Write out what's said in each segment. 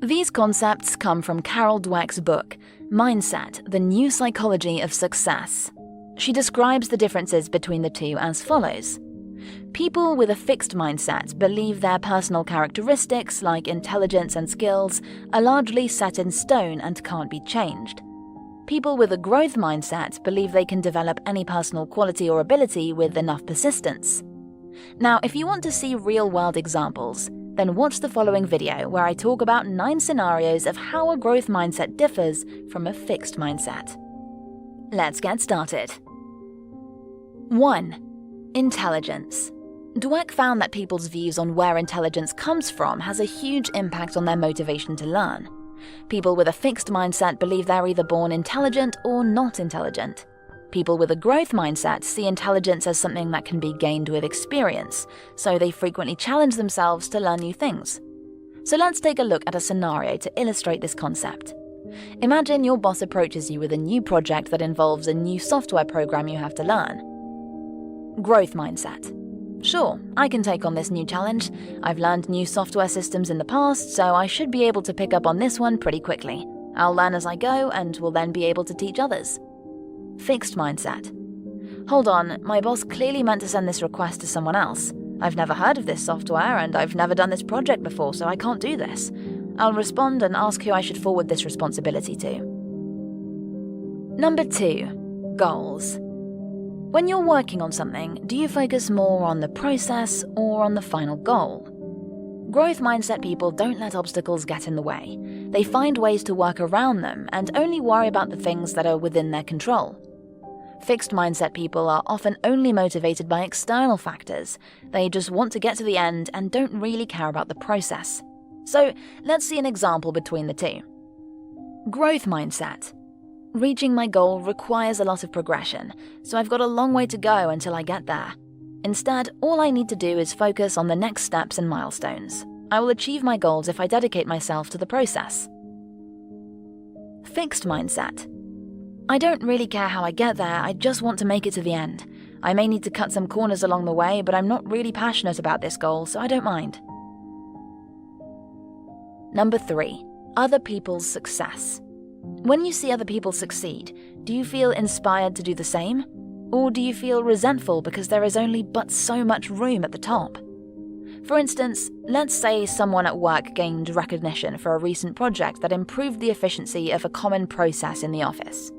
These concepts come from Carol Dweck's book, Mindset: The New Psychology of Success. She describes the differences between the two as follows. People with a fixed mindset believe their personal characteristics, like intelligence and skills, are largely set in stone and can't be changed. People with a growth mindset believe they can develop any personal quality or ability with enough persistence. Now, if you want to see real-world examples, then watch the following video where I talk about 9 scenarios of how a growth mindset differs from a fixed mindset. Let's get started. 1. Intelligence. Dweck found that people's views on where intelligence comes from has a huge impact on their motivation to learn. People with a fixed mindset believe they're either born intelligent or not intelligent. People with a growth mindset see intelligence as something that can be gained with experience, so they frequently challenge themselves to learn new things. So let's take a look at a scenario to illustrate this concept. Imagine your boss approaches you with a new project that involves a new software program you have to learn. Growth mindset. Sure, I can take on this new challenge. I've learned new software systems in the past, so I should be able to pick up on this one pretty quickly. I'll learn as I go and will then be able to teach others. Fixed mindset. Hold on, my boss clearly meant to send this request to someone else. I've never heard of this software and I've never done this project before, so I can't do this. I'll respond and ask who I should forward this responsibility to. Number 2. Goals. When you're working on something, do you focus more on the process or on the final goal? Growth mindset people don't let obstacles get in the way. They find ways to work around them and only worry about the things that are within their control. Fixed mindset people are often only motivated by external factors. They just want to get to the end and don't really care about the process. So let's see an example between the two. Growth mindset. Reaching my goal requires a lot of progression, so I've got a long way to go until I get there. Instead, all I need to do is focus on the next steps and milestones. I will achieve my goals if I dedicate myself to the process. Fixed mindset. I don't really care how I get there, I just want to make it to the end. I may need to cut some corners along the way, but I'm not really passionate about this goal, so I don't mind. Number 3. Other people's success. When you see other people succeed, do you feel inspired to do the same? Or do you feel resentful because there is only but so much room at the top? For instance, let's say someone at work gained recognition for a recent project that improved the efficiency of a common process in the office.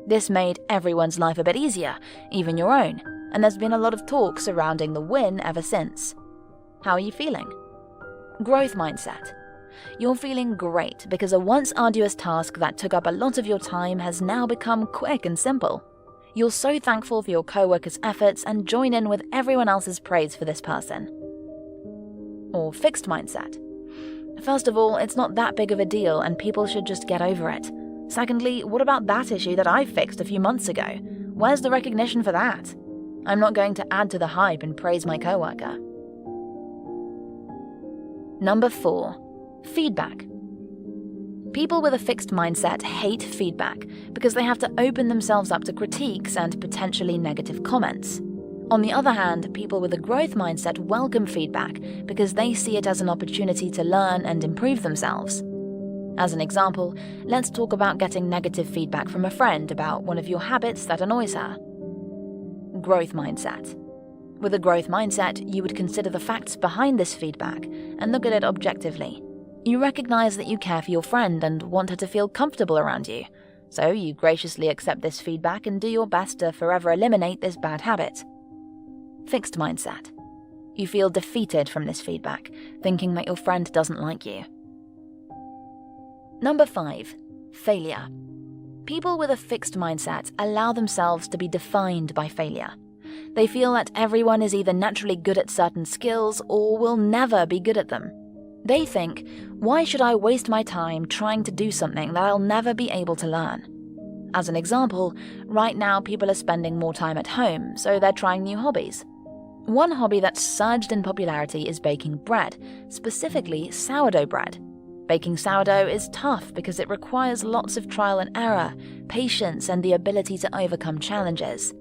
This made everyone's life a bit easier, even your own, and there's been a lot of talk surrounding the win ever since. How are you feeling? Growth mindset. You're feeling great because a once arduous task that took up a lot of your time has now become quick and simple. You're so thankful for your co-workers' efforts and join in with everyone else's praise for this person. Or fixed mindset. First of all, it's not that big of a deal and people should just get over it. Secondly, what about that issue that I fixed a few months ago? Where's the recognition for that? I'm not going to add to the hype and praise my co-worker. Number 4. Feedback. People with a fixed mindset hate feedback because they have to open themselves up to critiques and potentially negative comments. On the other hand, people with a growth mindset welcome feedback because they see it as an opportunity to learn and improve themselves. As an example, let's talk about getting negative feedback from a friend about one of your habits that annoys her. Growth mindset. With a growth mindset, you would consider the facts behind this feedback and look at it objectively. You recognize that you care for your friend and want her to feel comfortable around you, so you graciously accept this feedback and do your best to forever eliminate this bad habit. Fixed mindset. You feel defeated from this feedback, thinking that your friend doesn't like you. Number 5. Failure. People with a fixed mindset allow themselves to be defined by failure. They feel that everyone is either naturally good at certain skills or will never be good at them. They think, why should I waste my time trying to do something that I'll never be able to learn? As an example, right now people are spending more time at home, so they're trying new hobbies. One hobby that's surged in popularity is baking bread, specifically sourdough bread. Baking sourdough is tough because it requires lots of trial and error, patience, and the ability to overcome challenges.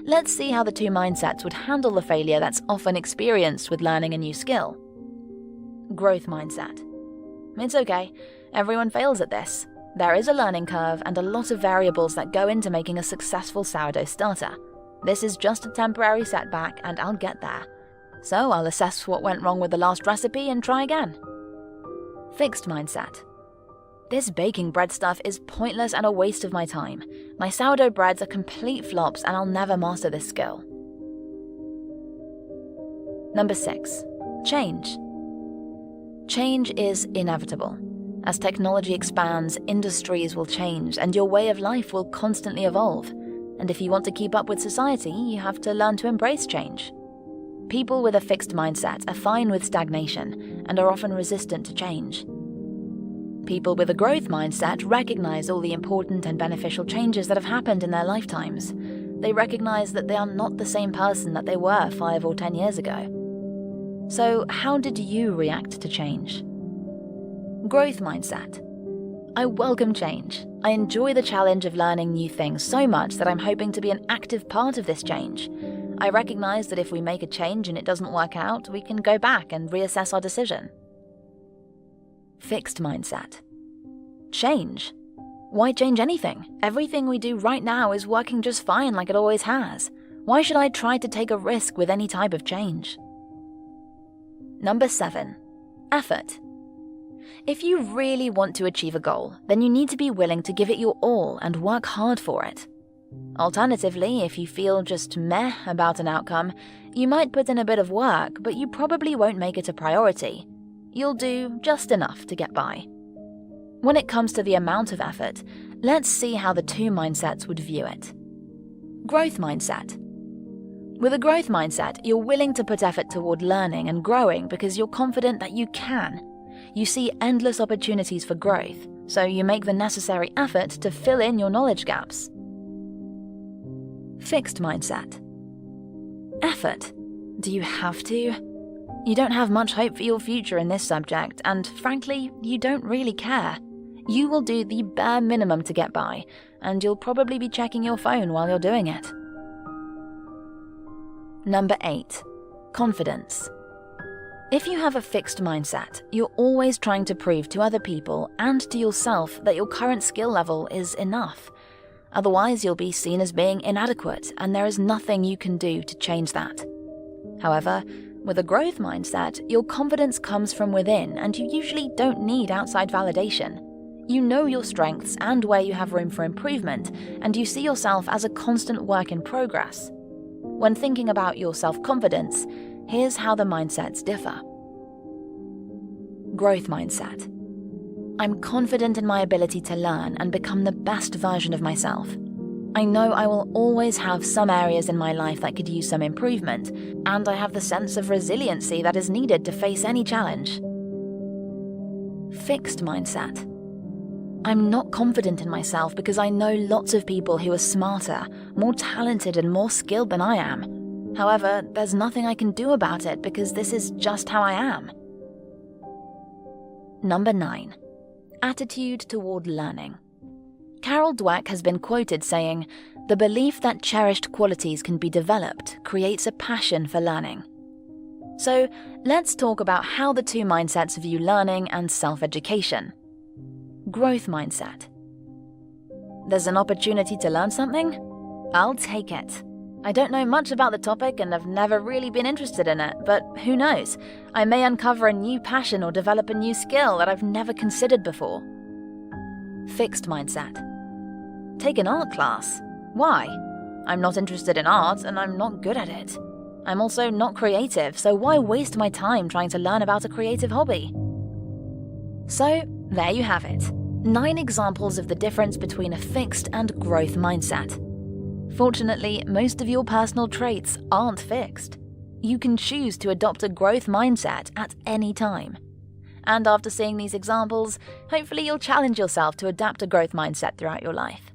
Let's see how the two mindsets would handle the failure that's often experienced with learning a new skill. Growth mindset. It's okay. Everyone fails at this. There is a learning curve and a lot of variables that go into making a successful sourdough starter. This is just a temporary setback and I'll get there. So I'll assess what went wrong with the last recipe and try again. Fixed mindset. This baking bread stuff is pointless and a waste of my time. My sourdough breads are complete flops and I'll never master this skill. Number 6. Change. Change is inevitable. As technology expands, industries will change and your way of life will constantly evolve. And if you want to keep up with society, you have to learn to embrace change. People with a fixed mindset are fine with stagnation and are often resistant to change. People with a growth mindset recognize all the important and beneficial changes that have happened in their lifetimes. They recognize that they are not the same person that they were 5 or 10 years ago. So, how did you react to change? Growth mindset. I welcome change. I enjoy the challenge of learning new things so much that I'm hoping to be an active part of this change. I recognize that if we make a change and it doesn't work out, we can go back and reassess our decision. Fixed mindset. Change. Why change anything? Everything we do right now is working just fine like it always has. Why should I try to take a risk with any type of change? Number 7. Effort. If you really want to achieve a goal, then you need to be willing to give it your all and work hard for it. Alternatively, if you feel just meh about an outcome, you might put in a bit of work, but you probably won't make it a priority. You'll do just enough to get by. When it comes to the amount of effort, let's see how the two mindsets would view it. Growth mindset. With a growth mindset, you're willing to put effort toward learning and growing because you're confident that you can. You see endless opportunities for growth, so you make the necessary effort to fill in your knowledge gaps. Fixed mindset. Effort. Do you have to? You don't have much hope for your future in this subject, and frankly, you don't really care. You will do the bare minimum to get by, and you'll probably be checking your phone while you're doing it. Number 8. Confidence. If you have a fixed mindset, you're always trying to prove to other people and to yourself that your current skill level is enough. Otherwise, you'll be seen as being inadequate, and there is nothing you can do to change that. However, with a growth mindset, your confidence comes from within and you usually don't need outside validation. You know your strengths and where you have room for improvement, and you see yourself as a constant work in progress. When thinking about your self-confidence, here's how the mindsets differ. Growth mindset. I'm confident in my ability to learn and become the best version of myself. I know I will always have some areas in my life that could use some improvement, and I have the sense of resiliency that is needed to face any challenge. Fixed mindset. I'm not confident in myself because I know lots of people who are smarter, more talented, and more skilled than I am. However, there's nothing I can do about it because this is just how I am. Number 9. Attitude toward learning. Carol Dweck has been quoted saying, "The belief that cherished qualities can be developed creates a passion for learning." So, let's talk about how the two mindsets view learning and self-education. Growth mindset. There's an opportunity to learn something? I'll take it. I don't know much about the topic and have never really been interested in it, but who knows? I may uncover a new passion or develop a new skill that I've never considered before. Fixed mindset. Take an art class. Why? I'm not interested in art and I'm not good at it. I'm also not creative, so why waste my time trying to learn about a creative hobby? So, there you have it. 9 examples of the difference between a fixed and growth mindset. Fortunately, most of your personal traits aren't fixed. You can choose to adopt a growth mindset at any time. And after seeing these examples, hopefully you'll challenge yourself to adapt a growth mindset throughout your life.